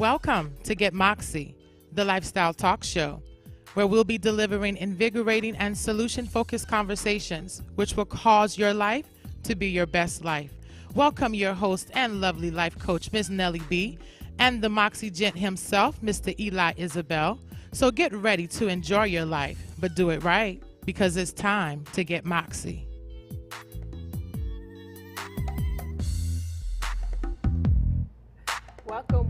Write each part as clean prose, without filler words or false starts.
Welcome to Get Moxie, the lifestyle talk show, where we'll be delivering invigorating and solution-focused conversations which will cause your life to be your best life. Welcome your host and lovely life coach, Ms. Nellie B., and the Moxie gent himself, Mr. Eli Isabel. So get ready to enjoy your life, but do it right, because it's time to get Moxie. Welcome.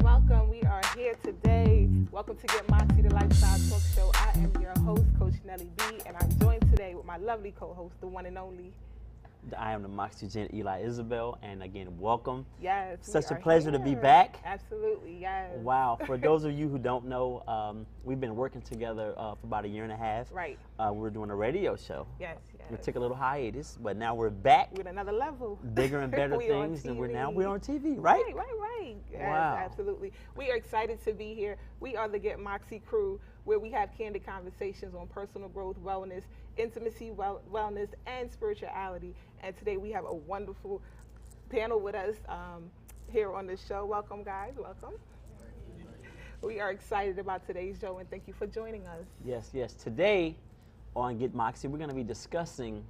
We are here today. Welcome to Get Moxie, the lifestyle talk show. I am your host, Coach Nellie B., and I'm joined today with my lovely co-host, the one and only. I am the Moxie gent, Eli Isabel, and again, welcome. Yes. Such a pleasure to be back. Absolutely, yes. Wow. For those of you who don't know, we've been working together for about a year and a half. Right. We're doing a radio show. Yes. We took a little hiatus, but now we're back. With another level. Bigger and better things, and we're on TV, right? Right. Yes, wow. Absolutely. We are excited to be here. We are the Get Moxie crew, where we have candid conversations on personal growth, wellness, intimacy, wellness, and spirituality. And today we have a wonderful panel with us here on the show. Welcome, guys. Welcome. We are excited about today's show, and thank you for joining us. Yes. Today on Get Moxie, we're going to be discussing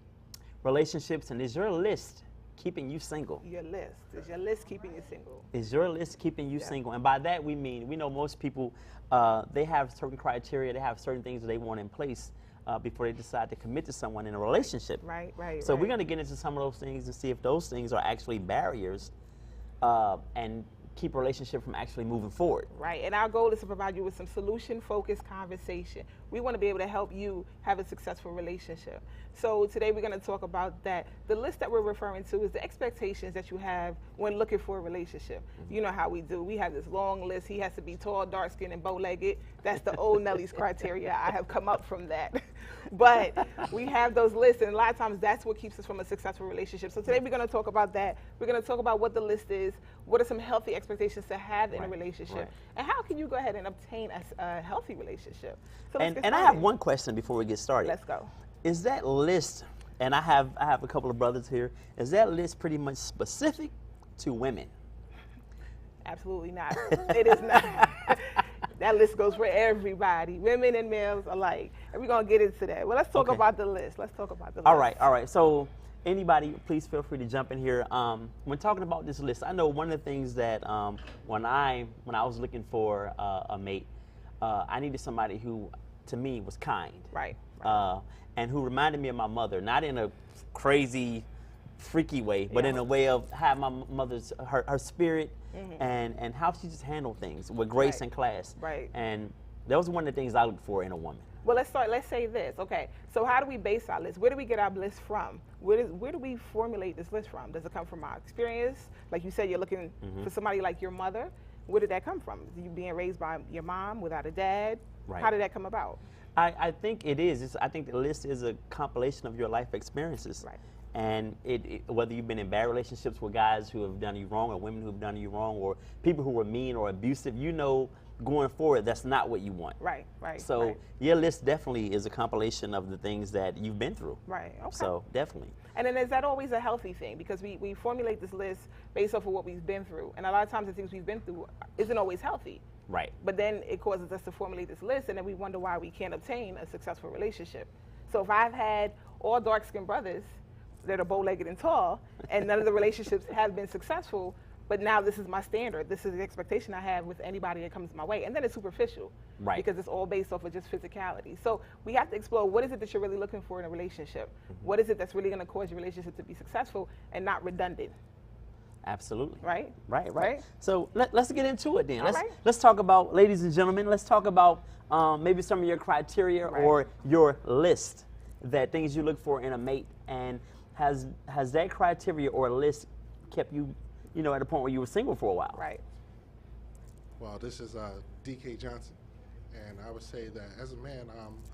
relationships, and is your list keeping you single? Is your list keeping you single? Is your list keeping you single? And by that we mean, we know most people, they have certain criteria, they have certain things that they want in place before they decide to commit to someone in a relationship. Right. So we're going to get into some of those things and see if those things are actually barriers and keep a relationship from actually moving forward. Right, and our goal is to provide you with some solution-focused conversation. We want to be able to help you have a successful relationship. So today we're going to talk about that. The list that we're referring to is the expectations that you have when looking for a relationship. Mm-hmm. You know how we do. We have this long list. He has to be tall, dark-skinned, and bow-legged. That's the old Nellie's criteria. I have come up from that. But we have those lists, and a lot of times that's what keeps us from a successful relationship. So today we're going to talk about that. We're going to talk about what the list is, what are some healthy expectations to have in a relationship, and how can you go ahead and obtain a healthy relationship. So and I have one question before we get started. Let's go. Is that list, and I have a couple of brothers here, is that list pretty much specific to women? Absolutely not. It is not. That list goes for everybody, women and males alike. And we're going to get into that. Well, let's talk about the list. All right. So anybody, please feel free to jump in here. When talking about this list, I know one of the things that when I was looking for a mate, I needed somebody who, to me, was kind. Right. And who reminded me of my mother, not in a crazy, freaky way, but in a way of how my mother's, her spirit, and how she just handled things with grace and class. Right. And that was one of the things I looked for in a woman. Well, let's say this. Okay, so how do we base our list? Where do we get our list from? Where do we formulate this list from? Does it come from our experience? Like you said, you're looking for somebody like your mother. Where did that come from? You being raised by your mom without a dad? Right. How did that come about? I think it is. I think the list is a compilation of your life experiences. Right. And whether you've been in bad relationships with guys who have done you wrong, or women who have done you wrong, or people who were mean or abusive, you know, going forward, that's not what you want. Right. So your list definitely is a compilation of the things that you've been through. Right. Okay. So definitely. And then is that always a healthy thing? Because we formulate this list based off of what we've been through. And a lot of times the things we've been through isn't always healthy. Right. But then it causes us to formulate this list, and then we wonder why we can't obtain a successful relationship. So if I've had all dark-skinned brothers that are bow-legged and tall, and none of the relationships have been successful, but now this is my standard. This is the expectation I have with anybody that comes my way. And then it's superficial. Right. Because it's all based off of just physicality. So we have to explore, what is it that you're really looking for in a relationship? What is it that's really going to cause your relationship to be successful and not redundant? Absolutely. Right. So let's get into it then. Right. Let's talk about, ladies and gentlemen, let's talk about maybe some of your criteria or your list, that things you look for in a mate, and has that criteria or list kept you, at a point where you were single for a while? Right. Well, this is D.K. Johnson, and I would say that as a man,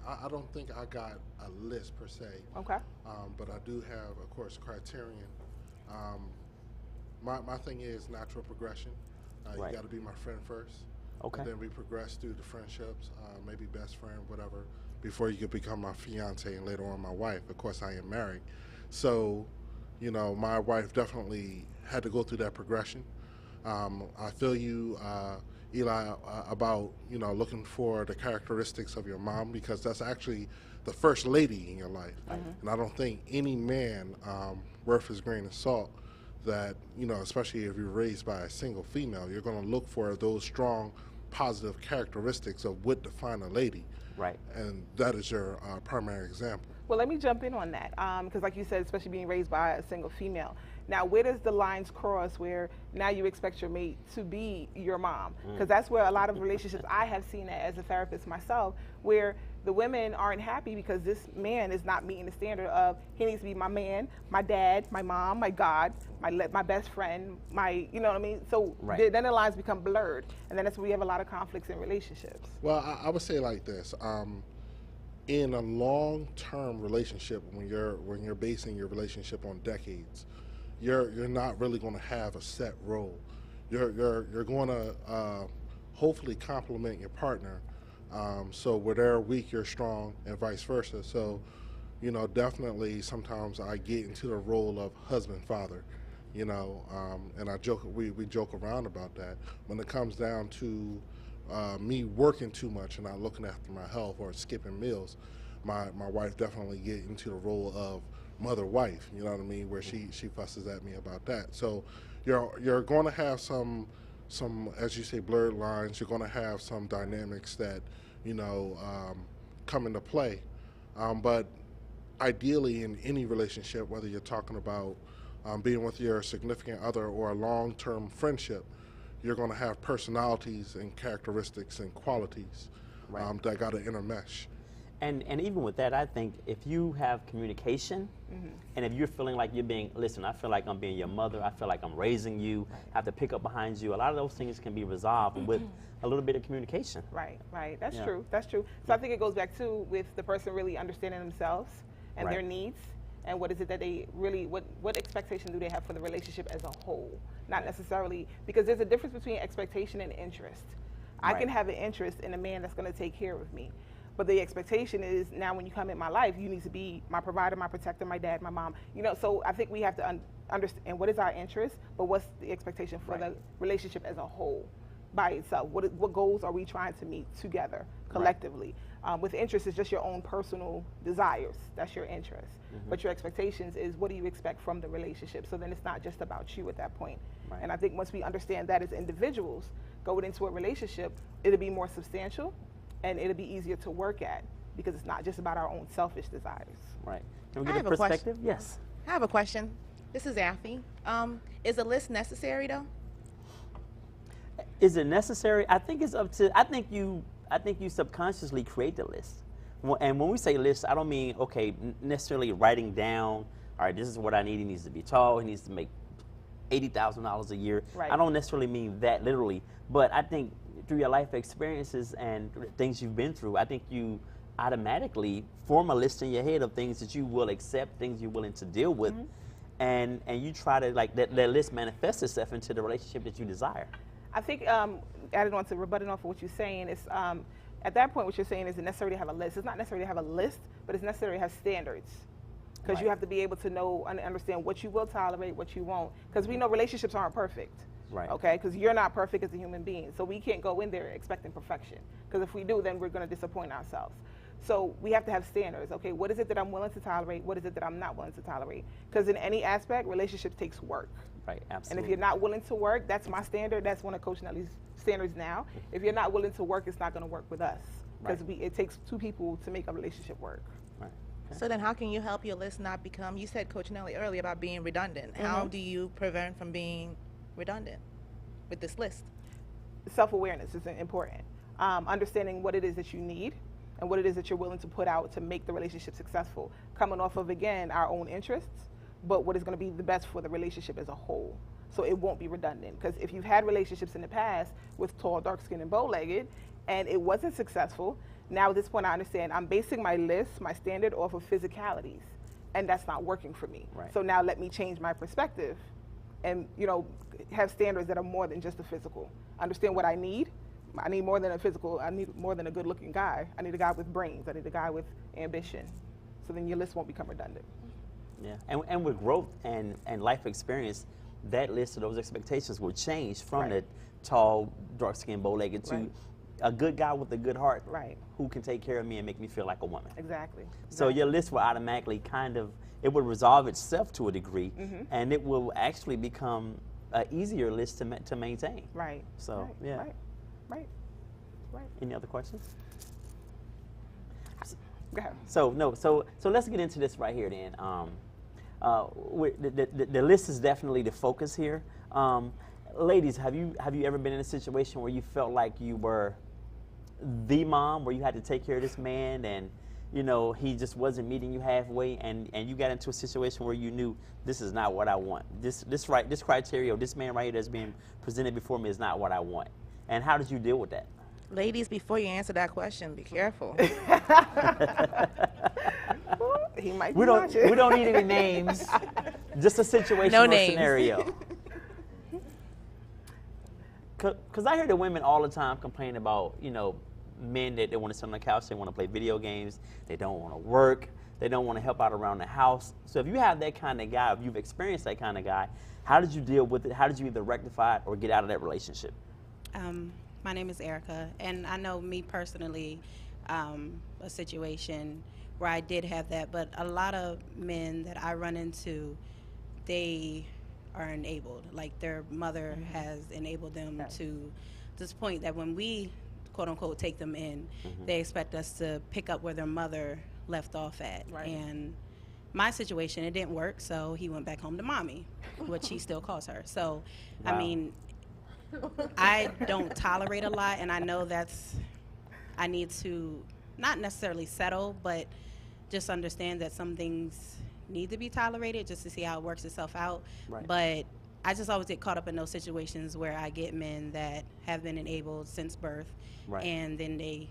I don't think I got a list per se. Okay. But I do have, of course, criterion. My thing is natural progression. You got to be my friend first. Okay. And then we progress through the friendships, maybe best friend, whatever, before you could become my fiance and later on my wife. Of course, I am married. So, my wife definitely had to go through that progression. I feel you, Eli, about looking for the characteristics of your mom, because that's actually the first lady in your life. And I don't think any man worth his grain of salt that especially if you're raised by a single female, you're going to look for those strong, positive characteristics of what define a lady. Right. And that is your primary example. Well, let me jump in on that, because like you said, especially being raised by a single female. Now, where does the lines cross where now you expect your mate to be your mom? Because that's where a lot of relationships, I have seen that as a therapist myself, where the women aren't happy because this man is not meeting the standard of, he needs to be my man, my dad, my mom, my God, my best friend, you know what I mean? So then the lines become blurred, and then that's where we have a lot of conflicts in relationships. Well, I would say like this. In a long-term relationship, when you're basing your relationship on decades, you're not really going to have a set role. You're going to hopefully complement your partner. So where they're weak, you're strong, and vice versa. So, definitely sometimes I get into the role of husband, father, and we joke around about that. When it comes down to me working too much and not looking after my health or skipping meals, my wife definitely get into the role of mother-wife, you know what I mean, where she fusses at me about that. So you're going to have some, as you say, blurred lines. You're going to have some dynamics that, come into play. But ideally in any relationship, whether you're talking about being with your significant other or a long-term friendship, you're going to have personalities and characteristics and qualities that got to intermesh. And even with that, I think if you have communication, and if you're feeling like you're being, listen, I feel like I'm being your mother, I feel like I'm raising you, I have to pick up behind you, a lot of those things can be resolved with a little bit of communication. Right. That's true. That's true. So I think it goes back to with the person really understanding themselves and their needs, and what is it that they really, what expectation do they have for the relationship as a whole? Not necessarily, because there's a difference between expectation and interest. I can have an interest in a man that's going to take care of me. But the expectation is now when you come in my life, you need to be my provider, my protector, my dad, my mom. So I think we have to understand what is our interest, but what's the expectation for the relationship as a whole by itself? What goals are we trying to meet together, collectively? With interest, it's just your own personal desires. That's your interest. But your expectations is what do you expect from the relationship? So then it's not just about you at that point. And I think once we understand that as individuals, going into a relationship, it'll be more substantial, and it'll be easier to work at because it's not just about our own selfish desires. Right. Can we get a perspective? Yes. I have a question. This is Afi. Is a list necessary though? Is it necessary? I think it's up to. I think you subconsciously create the list. And when we say list, I don't mean necessarily writing down. All right, this is what I need. He needs to be tall. He needs to make $80,000 a year. Right. I don't necessarily mean that literally, but I think through your life experiences and things you've been through, I think you automatically form a list in your head of things that you will accept, things you're willing to deal with, and you try to that list manifests itself into the relationship that you desire. I think adding on to rebutting off of what you're saying is at that point what you're saying isn't necessarily to have a list. It's not necessarily to have a list, but it's necessary to have standards. Because you have to be able to know and understand what you will tolerate, what you won't. Because we know relationships aren't perfect. Right. Okay, because you're not perfect as a human being. So we can't go in there expecting perfection. Because if we do, then we're going to disappoint ourselves. So we have to have standards. Okay, what is it that I'm willing to tolerate? What is it that I'm not willing to tolerate? Because in any aspect, relationships takes work. Right, absolutely. And if you're not willing to work, that's my standard. That's one of Coach Nelly's standards now. If you're not willing to work, it's not going to work with us. Because it takes two people to make a relationship work. Right. Okay. So then how can you help your list not become, you said Coach Nelly earlier about being redundant. How do you prevent from being redundant with this list? Self-awareness is important. Understanding what it is that you need and what it is that you're willing to put out to make the relationship successful. Coming off of, again, our own interests, but what is going to be the best for the relationship as a whole. So it won't be redundant. Because if you've had relationships in the past with tall, dark-skinned, and bow-legged, and it wasn't successful, now at this point I understand I'm basing my list, my standard, off of physicalities, and that's not working for me. Right. So now let me change my perspective and, have standards that are more than just the physical. Understand what I need. I need more than a physical. I need more than a good-looking guy. I need a guy with brains. I need a guy with ambition. So then your list won't become redundant. Yeah, and with growth and life experience, that list of those expectations will change from Right. the tall, dark-skinned, bow-legged to Right. a good guy with a good heart Right. who can take care of me and make me feel like a woman. Exactly. So your list will automatically it will resolve itself to a degree, Mm-hmm. and it will actually become an easier list to maintain. Right. So, right. yeah. Right. Right. Right. Any other questions? Go ahead. So let's get into this right here then. The list is definitely the focus here. Ladies, have you ever been in a situation where you felt like you were the mom, where you had to take care of this man, and he just wasn't meeting you halfway, and you got into a situation where you knew this is not what I want. This criteria, or this man right here that's being presented before me is not what I want. And how did you deal with that? Ladies, before you answer that question, be careful. He might be We watching. don't need any names. Just a situation No or names. scenario. Because I hear the women all the time complain about, men that they want to sit on the couch, they want to play video games, they don't want to work, they don't want to help out around the house. So if you have that kind of guy, if you've experienced that kind of guy, how did you deal with it? How did you either rectify it or get out of that relationship? My name is Erica, and I know me personally, a situation where I did have that, but a lot of men that I run into, they are enabled. Like their mother has enabled them to this point that when we, quote unquote, take them in, they expect us to pick up where their mother left off at. Right. And my situation, it didn't work, so he went back home to mommy, which he still calls her. So, Wow. I mean, I don't tolerate a lot, and I know I need to not necessarily settle, but just understand that some things need to be tolerated just to see how it works itself out. Right. But I just always get caught up in those situations where I get men that have been enabled since birth, Right. and then they,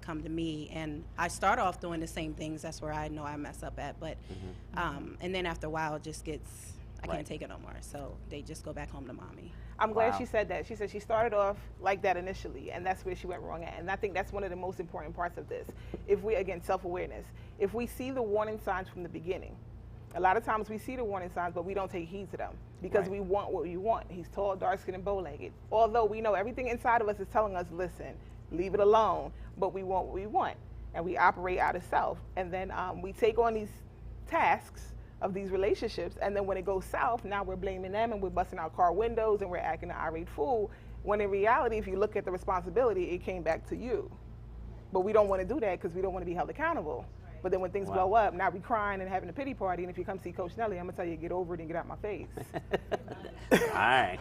come to me, and I start off doing the same things. That's where I know I mess up at, but and then after a while, it just gets, I Right. can't take it no more, so they just go back home to mommy. I'm glad Wow. she said that. She said she started off like that initially, and that's where she went wrong at. And I think that's one of the most important parts of this. If we, again, self-awareness. If we see the warning signs from the beginning, a lot of times we see the warning signs, but we don't take heed to them because Right. we want what we want. He's tall, dark-skinned, and bow-legged. Although we know everything inside of us is telling us, listen, leave it alone, but we want what we want. And we operate out of self. And then we take on these tasks of these relationships, and then when it goes south, now we're blaming them and we're busting out car windows and we're acting an irate fool, when in reality, if you look at the responsibility, it came back to you. But we don't want to do that because we don't want to be held accountable. But then when things Wow. blow up, now we crying and having a pity party, and if you come see Coach Nelly, I'm going to tell you, get over it and get out my face. All right.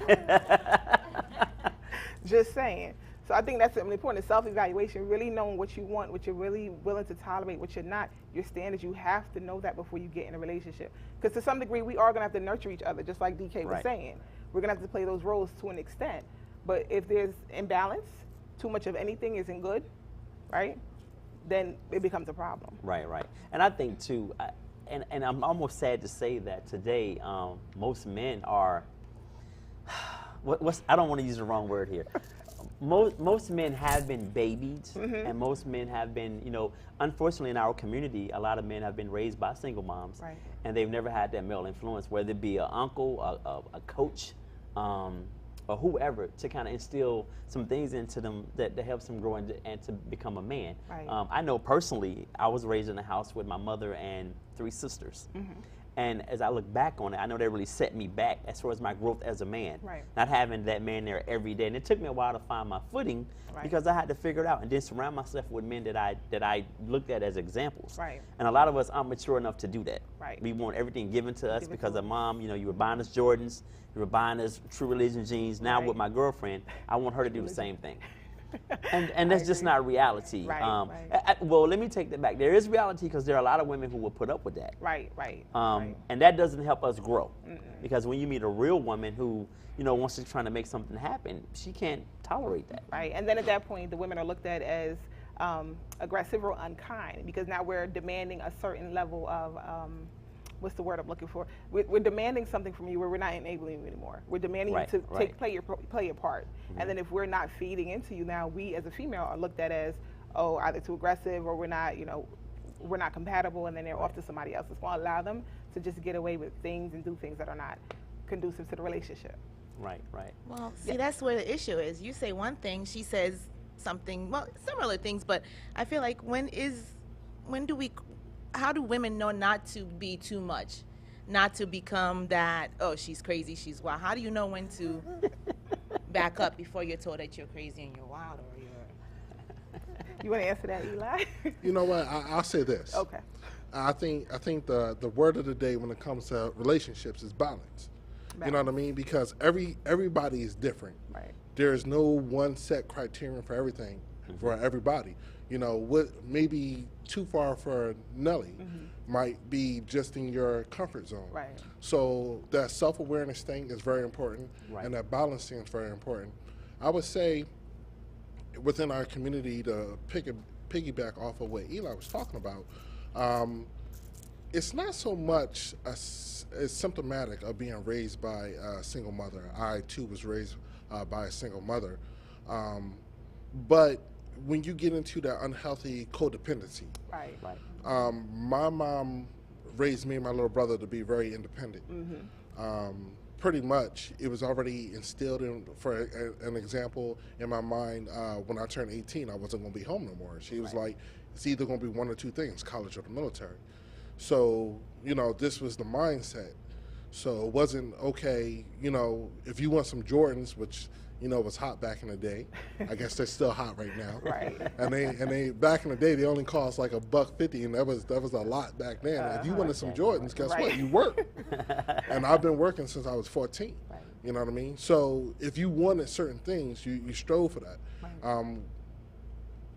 Just saying. So I think that's something important, self-evaluation, really knowing what you want, what you're really willing to tolerate, what you're not, your standards. You have to know that before you get in a relationship. Because to some degree, we are going to have to nurture each other, just like DK was Right. saying. We're going to have to play those roles to an extent. But if there's imbalance, too much of anything isn't good, right? Then it becomes a problem. Right. And I think, too, and I'm almost sad to say that today, most men are, I don't want to use the wrong word here. Most men have been babied, and most men have been, unfortunately in our community, a lot of men have been raised by single moms, Right. and they've never had that male influence, whether it be an uncle, a coach, or whoever, to kind of instill some things into them that helps them grow and to become a man. Right. I know personally, I was raised in a house with my mother and 3 sisters. And as I look back on it, I know that really set me back as far as my growth as a man. Right. Not having that man there every day. And it took me a while to find my footing Right. because I had to figure it out and then surround myself with men that I looked at as examples. Right. And a lot of us aren't mature enough to do that. Right. We want everything given to us Given because to of mom, you were buying us Jordans, you were buying us True Religion jeans. Now Right. with my girlfriend, I want her to do the same thing. And that's just not reality. Right, right. Well, let me take that back. There is reality because there are a lot of women who will put up with that. Right. Right. And that doesn't help us grow. Because when you meet a real woman who, wants to try to make something happen, she can't tolerate that. Right, and then at that point, the women are looked at as aggressive or unkind because now we're demanding a certain level of, what's the word I'm looking for? We're demanding something from you where we're not enabling you anymore. We're demanding Right, you to right. play your part. And then if we're not feeding into you, now we as a female are looked at as, either too aggressive or we're not compatible, and then they're off to somebody else. It's going to allow them to just get away with things and do things that are not conducive to the relationship. Right, right. Well, see, that's where the issue is. You say one thing, she says something, well, similar things, but I feel like how do women know not to be too much? Not to become that, oh, she's crazy, she's wild. How do you know when to back up before you're told that you're crazy and you're wild, or you're... You want to answer that, Eli? You know what? I'll say this. Okay. I think the word of the day when it comes to relationships is balance. You know what I mean? Because everybody is different. Right. There's no one set criterion for everything for everybody. You know, what may be too far for Nelly might be just in your comfort zone. Right. So that self-awareness thing is very important, and that balancing is very important. I would say within our community, to piggyback off of what Eli was talking about, it's not so much it's symptomatic of being raised by a single mother. I too was raised by a single mother, but when you get into that unhealthy codependency, Right. my mom raised me and my little brother to be very independent. Pretty much, it was already instilled in, for an example, in my mind. When I turned 18, I wasn't going to be home no more. She was like, it's either going to be one or two things, college or the military. So, you know, this was the mindset. So it wasn't, okay, you know, if you want some Jordans, which, you know, was hot back in the day. I guess they're still hot right now. Right. And they back in the day, they only cost like $1.50, and that was a lot back then. If you wanted some Jordans, guess what? You work. And I've been working since I was 14. Right. You know what I mean? So if you wanted certain things, you strove for that. Right.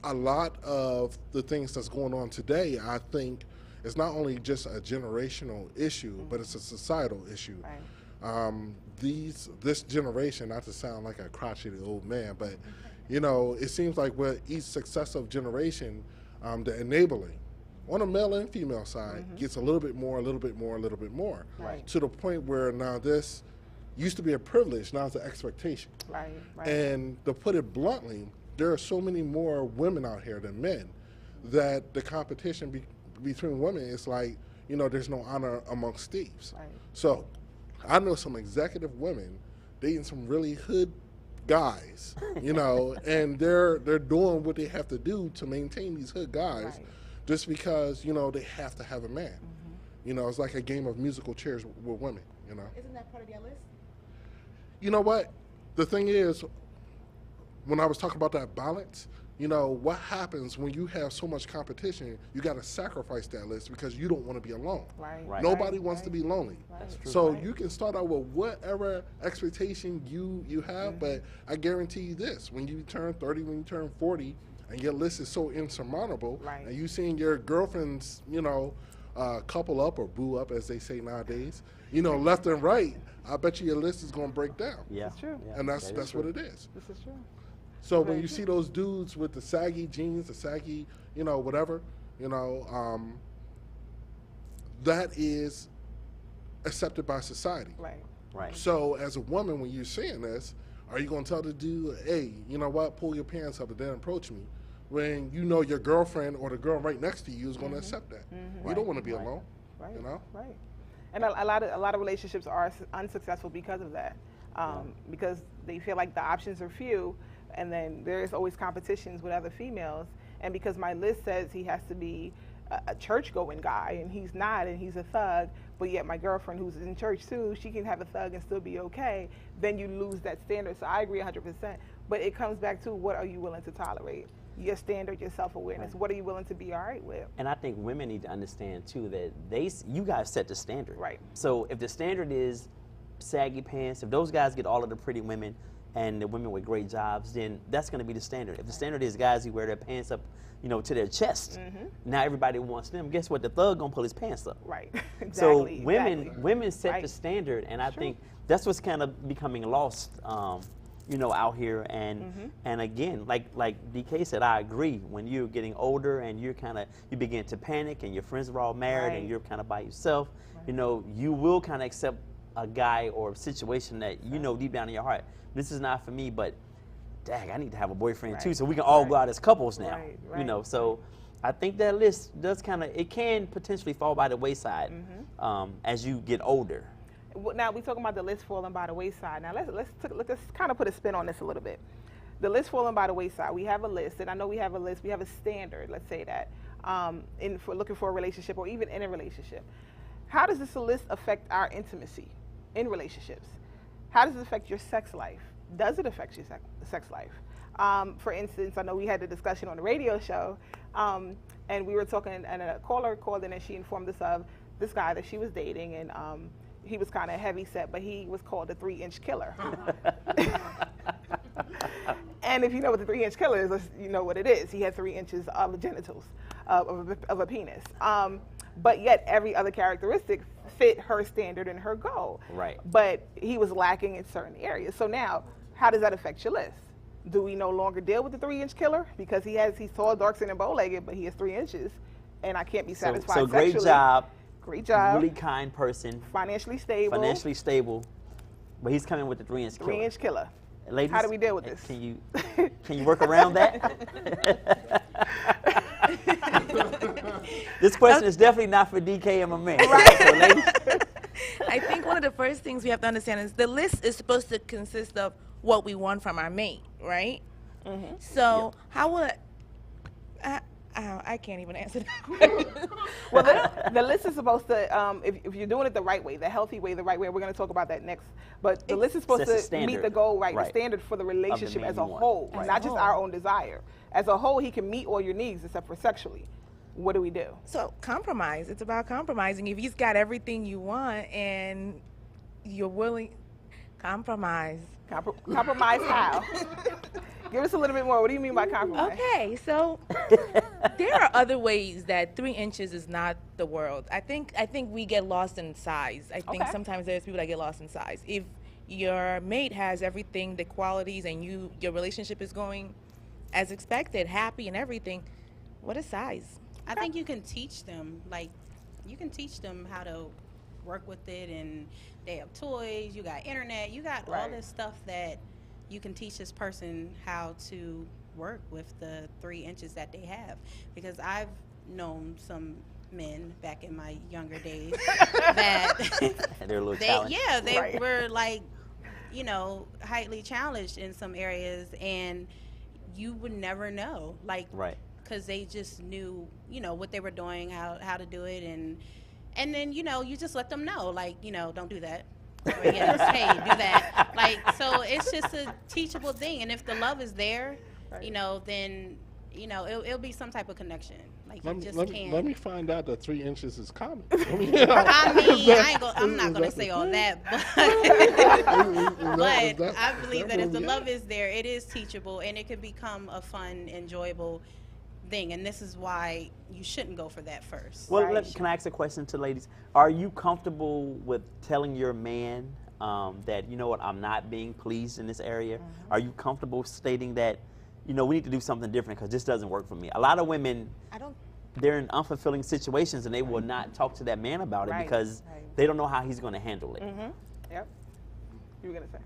A lot of the things that's going on today, I think, is not only just a generational issue, but it's a societal issue. Right. This generation, not to sound like a crotchety old man, but you know, it seems like with each successive generation, the enabling on the male and female side gets a little bit more, a little bit more, a little bit more, Right. to the point where now this used to be a privilege, now it's an expectation. Right. And to put it bluntly, there are so many more women out here than men that the competition between women is like, you know, there's no honor amongst thieves. Right. So I know some executive women dating some really hood guys, you know, and they're doing what they have to do to maintain these hood guys, Right. just because, you know, they have to have a man. You know, it's like a game of musical chairs with women, you know. Isn't that part of your list? You know what? The thing is, when I was talking about that balance, you know, what happens when you have so much competition, you got to sacrifice that list because you don't want to be alone. Right. Nobody wants to be lonely. That's true. So you can start out with whatever expectation you have, but I guarantee you this, when you turn 30, when you turn 40, and your list is so insurmountable, Right. and you seeing your girlfriends, you know, couple up or boo up, as they say nowadays, you know, left and right, I bet you your list is going to break down. Yeah. It's true. Yeah, And that's that is what true. it is. This is true. So when you see those dudes with the saggy jeans, the saggy, you know, whatever, you know, that is accepted by society. Right. Right. So as a woman, when you're seeing this, are you going to tell the dude, hey, you know what, pull your pants up and then approach me, when you know your girlfriend or the girl right next to you is going to accept that? You don't want to be alone, Right. you know? Right. And a lot of relationships are unsuccessful because of that, because they feel like the options are few, and then there is always competitions with other females. And because my list says he has to be a church-going guy, and he's not, and he's a thug, but yet my girlfriend who's in church too, she can have a thug and still be okay, then you lose that standard. So I agree 100%. But it comes back to, what are you willing to tolerate? Your standard, your self-awareness. Right. What are you willing to be all right with? And I think women need to understand too that you guys set the standard. Right. So if the standard is saggy pants, if those guys get all of the pretty women and the women with great jobs, then that's going to be the standard. If the standard is guys who wear their pants up, you know, to their chest, now everybody wants them. Guess what? The thug gonna pull his pants up. Right. So Exactly. women set Right. the standard, and I Sure. think that's what's kind of becoming lost, you know, out here. And and again, like DK said, I agree. When you're getting older and you begin to panic, and your friends are all married, Right. and you're kind of by yourself, you know, you will kind of accept a guy or a situation that you know deep down in your heart, this is not for me, but dang, I need to have a boyfriend too, Right. so we can all go out as couples now. Right, You know, right. so I think that list does it can potentially fall by the wayside as you get older. Now we talking about the list falling by the wayside. Now let's kind of put a spin on this a little bit. The list falling by the wayside. We have a list, and I know we have a list. We have a standard. Let's say that for looking for a relationship or even in a relationship. How does this list affect our intimacy in relationships? How does it affect your sex life? Does it affect your sex life? For instance, I know we had the discussion on the radio show, and we were talking, and a caller called in and she informed us of this guy that she was dating, and he was kind of heavy set, but he was called the 3-inch killer. And if you know what the 3-inch killer is, you know what it is. He had 3 inches of genitals, of a penis. But yet every other characteristic fit her standard and her goal. Right. But he was lacking in certain areas. So now, how does that affect your list? Do we no longer deal with the 3-inch killer because he's tall, dark-skinned, and bow-legged, but he has 3 inches, and I can't be satisfied So sexually? great job. Great job. Really kind person. Financially stable. Financially stable. But he's coming with the 3-inch killer. 3-inch killer. Ladies, how do we deal with this? Can you work around that? This question is definitely not for DK and my man. Right. So, ladies, I think one of the first things we have to understand is the list is supposed to consist of what we want from our mate, right? Mm-hmm. So how would I can't even answer that question. Well, the list is supposed to, if you're doing it the right way, the healthy way, the right way, we're going to talk about that next. But the list is supposed That's the to meet standard. the goal, right? Right. The standard for the relationship man as a you want. whole, As not a just whole. our own desire. As a whole, he can meet all your needs except for sexually. What do we do? So compromise. It's about compromising. If he's got everything you want and you're willing, compromise. Compromise how? Give us a little bit more. What do you mean by compromise? Okay, so there are other ways that 3 inches is not the world. I think we get lost in size. I think Okay. sometimes there's people that get lost in size. If your mate has everything, the qualities, and your relationship is going as expected, happy and everything, what is size? I think you can teach them, you can teach them how to work with it, and they have toys, you got internet, you got all Right. this stuff that you can teach this person how to work with the 3 inches that they have. Because I've known some men back in my younger days that they're a little challenged. they Right. were highly challenged in some areas, and you would never know, Right. because they just knew, what they were doing, how to do it, and then, you just let them know, don't do that. Or, yes, hey, do that. So it's just a teachable thing. And if the love is there, Right. then, it'll be some type of connection. Let me find out that 3 inches is common. I'm not going to say all that, but I believe that if the love is there, it is teachable, and it could become a fun, enjoyable thing. And this is why you shouldn't go for that first. Well, Right. can I ask a question to ladies? Are you comfortable with telling your man that, you know what, I'm not being pleased in this area? Are you comfortable stating that, we need to do something different because this doesn't work for me? A lot of women, they're in unfulfilling situations and they will not talk to that man about it Right. because Right. they don't know how he's going to handle it. Mm-hmm. Yep. You were going to say?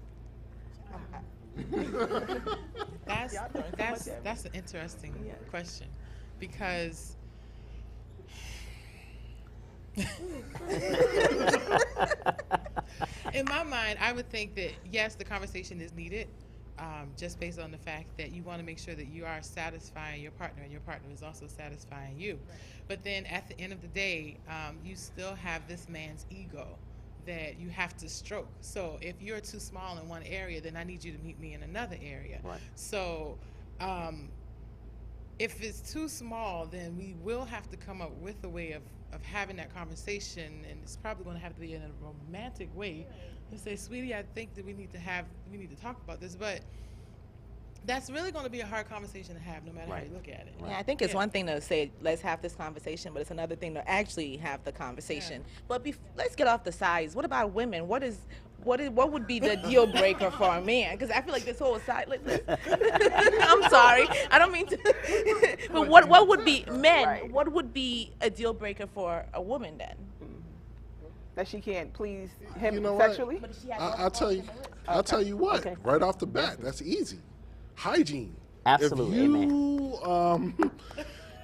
That's an interesting question, because in my mind, I would think that yes, the conversation is needed, just based on the fact that you want to make sure that you are satisfying your partner and your partner is also satisfying you. But then at the end of the day, you still have this man's ego that you have to stroke. So if you're too small in one area, then I need you to meet me in another area. Right. So if it's too small, then we will have to come up with a way of having that conversation, and it's probably going to have to be in a romantic way, and say, sweetie, I think that we need to talk about this. But that's really going to be a hard conversation to have, no matter how you look at it. Yeah, I think it's one thing to say, let's have this conversation, but it's another thing to actually have the conversation. But let's get off the size. What about women? What would be the deal breaker for a man? Because I feel like this whole side, I'm sorry, I don't mean to. But what would be men? Right. What would be a deal breaker for a woman then? That she can't please him You know what? sexually? I'll tell you what. Okay. Right off the bat, that's easy. Hygiene. Absolutely, If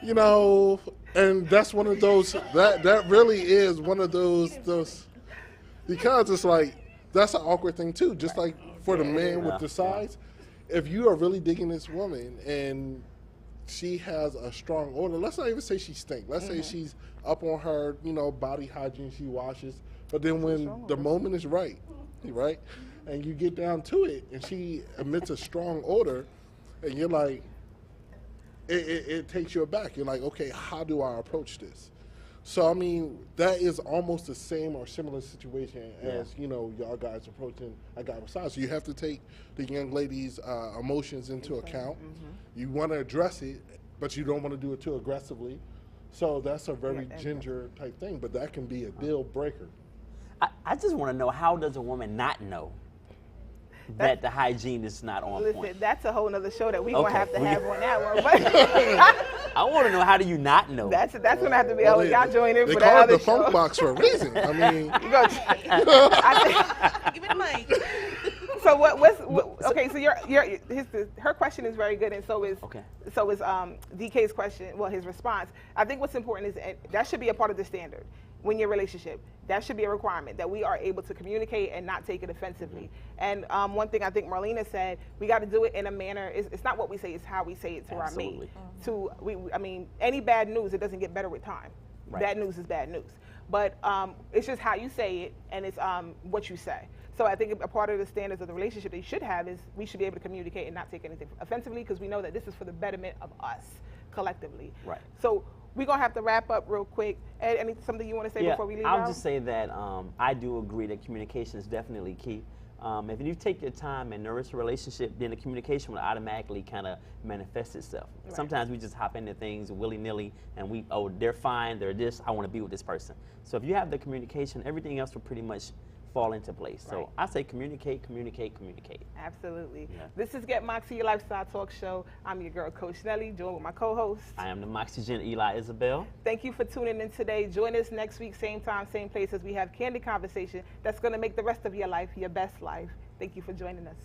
you, and that's one of those. That really is one of those. because it's like that's an awkward thing too. Just like for the man with the size, if you are really digging this woman and she has a strong odor, let's not even say she stink. Let's say she's up on her, body hygiene, she washes. But then when the moment is right, and you get down to it, and she emits a strong odor, and you're like, it takes you aback. You're like, okay, how do I approach this? So, I mean, that is almost the same or similar situation as, y'all guys approaching a guy with size. So you have to take the young lady's emotions into account. You want to address it, but you don't want to do it too aggressively. So that's a very ginger type thing, but that can be a deal breaker. I just want to know, how does a woman not know that the hygiene is not on point? Listen, that's a whole nother show that we're going to have to have on that one. But I want to know, how do you not know? That's going to have to be, y'all join in for that They call it other the show. funk box for a reason. I mean. Give me the mic. So okay, so her question is very good, and so is DK's question, his response. I think what's important is that should be a part of the standard when your relationship. That should be a requirement, that we are able to communicate and not take it offensively. And one thing I think Marlena said, we got to do it in a manner, it's not what we say, it's how we say it to our mate. I mean, any bad news, it doesn't get better with time. Right. Bad news is bad news. But it's just how you say it, and it's what you say. So I think a part of the standards of the relationship that you should have is we should be able to communicate and not take anything offensively, because we know that this is for the betterment of us collectively. Right. So we're going to have to wrap up real quick. Ed, something you want to say before we leave I'll just say that I do agree that communication is definitely key. If you take your time and nourish a relationship, then the communication will automatically kind of manifest itself. Right. Sometimes we just hop into things willy-nilly and they're fine, they're this, I want to be with this person. So if you have the communication, everything else will pretty much fall into place. So I say communicate, communicate, communicate. Absolutely. Yeah. This is Get Moxie, your lifestyle talk show. I'm your girl, Coach Nelly, joined with my co-host. I am the Moxie Eli Isabel. Thank you for tuning in today. Join us next week, same time, same place, as we have candid conversation that's going to make the rest of your life your best life. Thank you for joining us.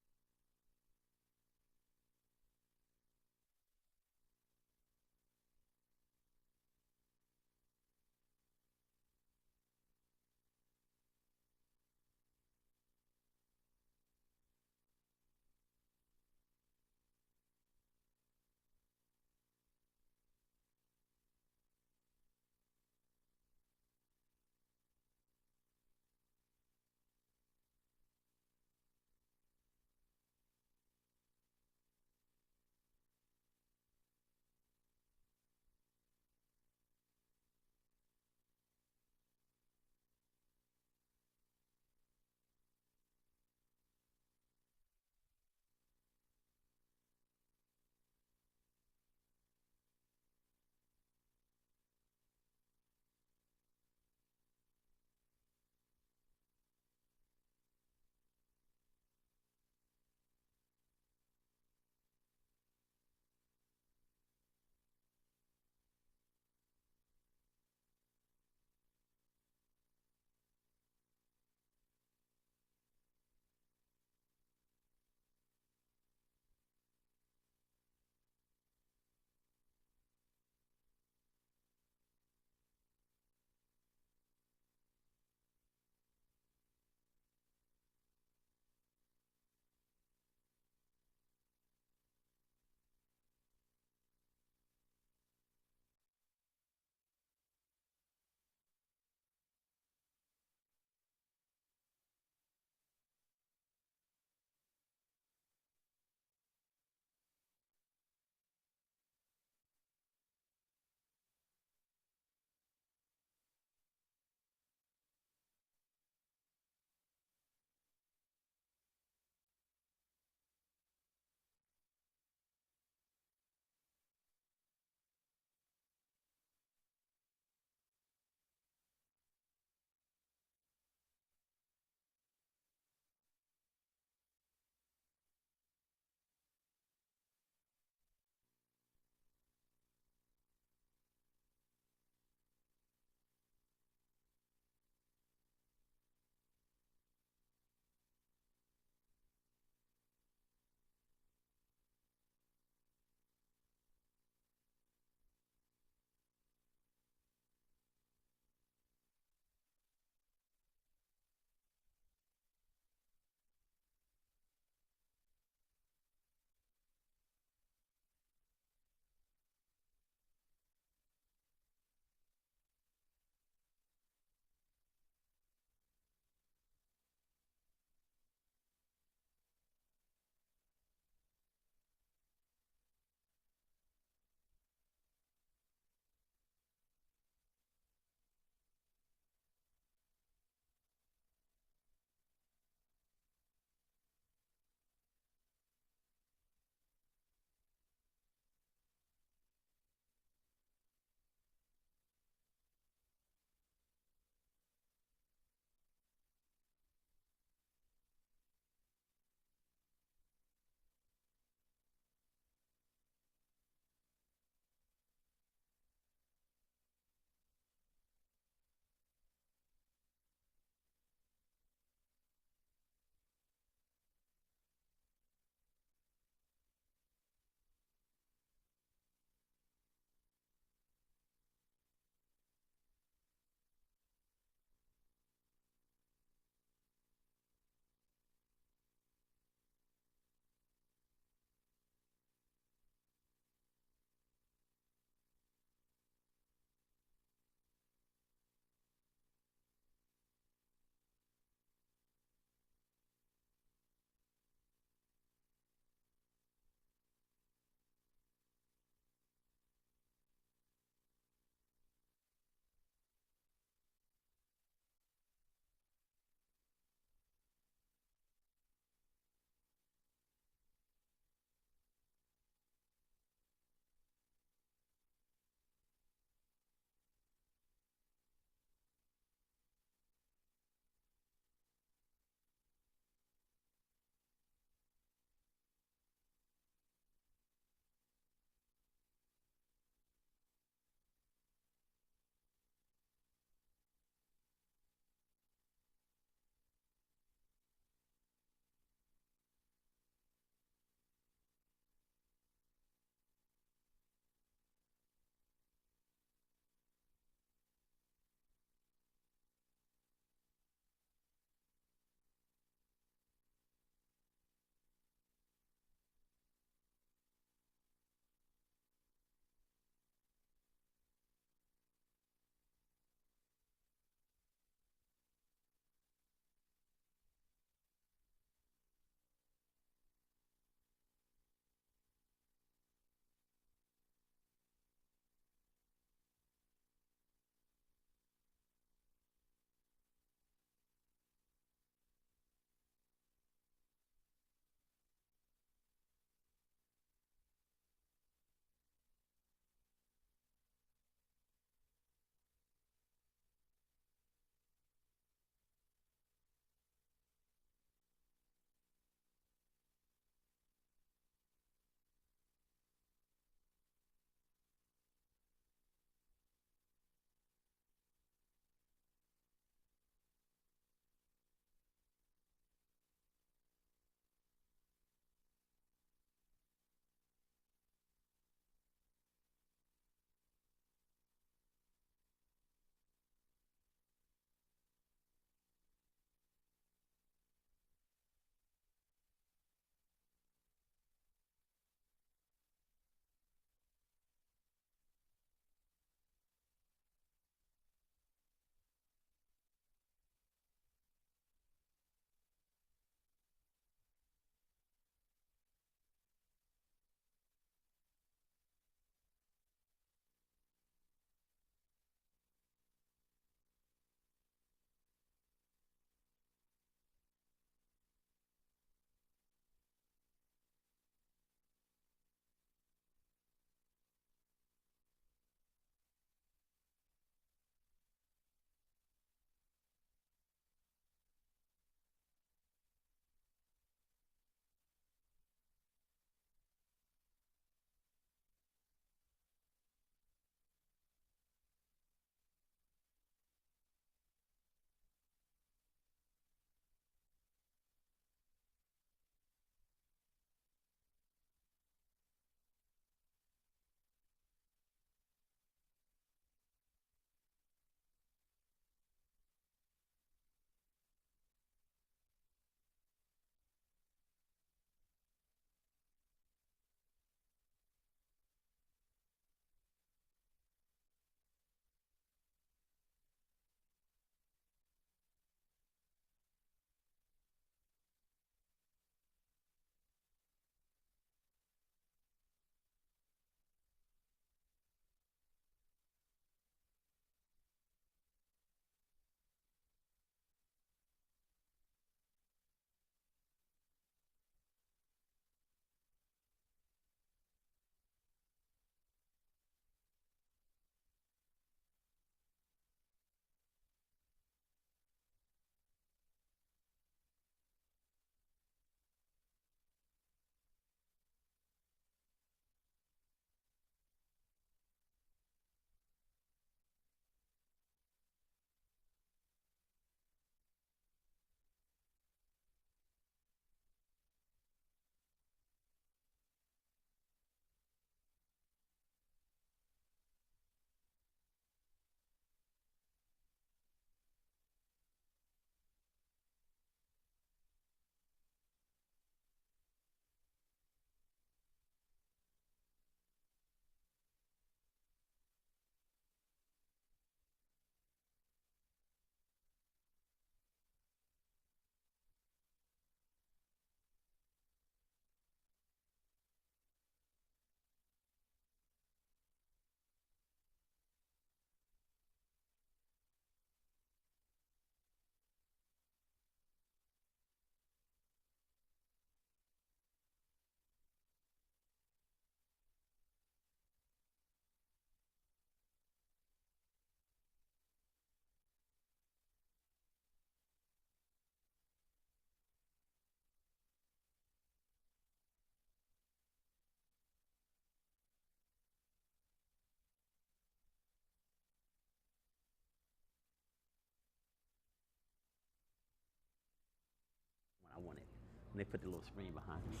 when they put the little screen behind it.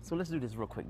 So let's do this real quick.